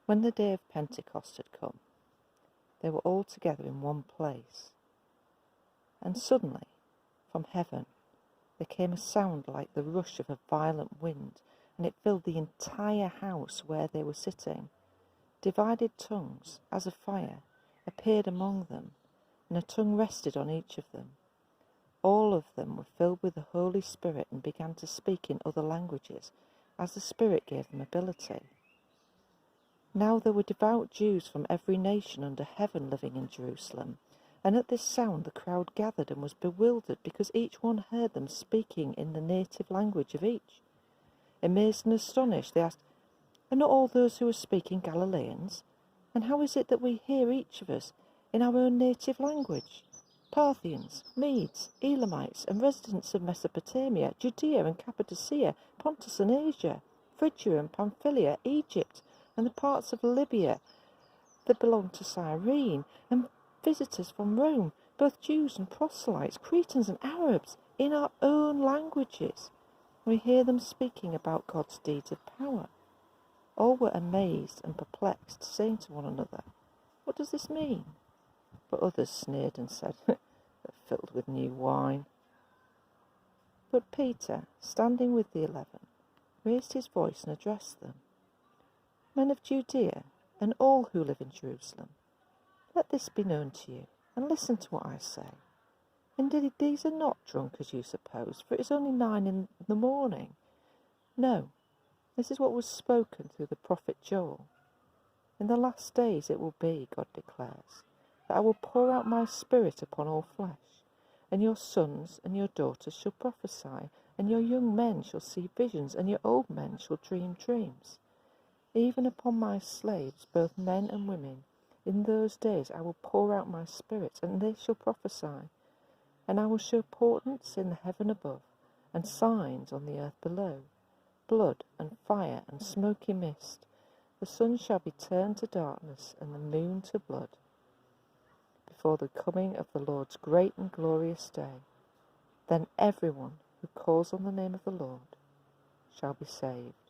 When the day of Pentecost had come, they were all together in one place. And suddenly, from heaven, there came a sound like the rush of a violent wind, and it filled the entire house where they were sitting. Divided tongues, as of fire, appeared among them, and a tongue rested on each of them. All of them were filled with the Holy Spirit and began to speak in other languages, as the Spirit gave them ability. Now there were devout Jews from every nation under heaven living in Jerusalem, and at this sound the crowd gathered and was bewildered, because each one heard them speaking in the native language of each. Amazed and astonished, they asked, "Are not all those who are speaking Galileans? And how is it that we hear each of us in our own native language? Parthians, Medes, Elamites, and residents of Mesopotamia, Judea and Cappadocia, Pontus and Asia, Phrygia and Pamphylia, Egypt, and the parts of Libya that belong to Cyrene, and visitors from Rome, both Jews and proselytes, Cretans and Arabs, in our own languages. We hear them speaking about God's deeds of power." All were amazed and perplexed, saying to one another, "What does this mean?" But others sneered and said, "They're filled with new wine." But Peter, standing with the 11, raised his voice and addressed them. "Men of Judea, and all who live in Jerusalem, let this be known to you, and listen to what I say. Indeed, these are not drunk as you suppose, for it is only 9 in the morning. No, this is what was spoken through the prophet Joel. In the last days it will be, God declares, that I will pour out my Spirit upon all flesh, and your sons and your daughters shall prophesy, and your young men shall see visions, and your old men shall dream dreams. Even upon my slaves, both men and women, in those days I will pour out my Spirit, and they shall prophesy. And I will show portents in the heaven above, and signs on the earth below, blood and fire and smoky mist. The sun shall be turned to darkness, and the moon to blood, before the coming of the Lord's great and glorious day. Then everyone who calls on the name of the Lord shall be saved."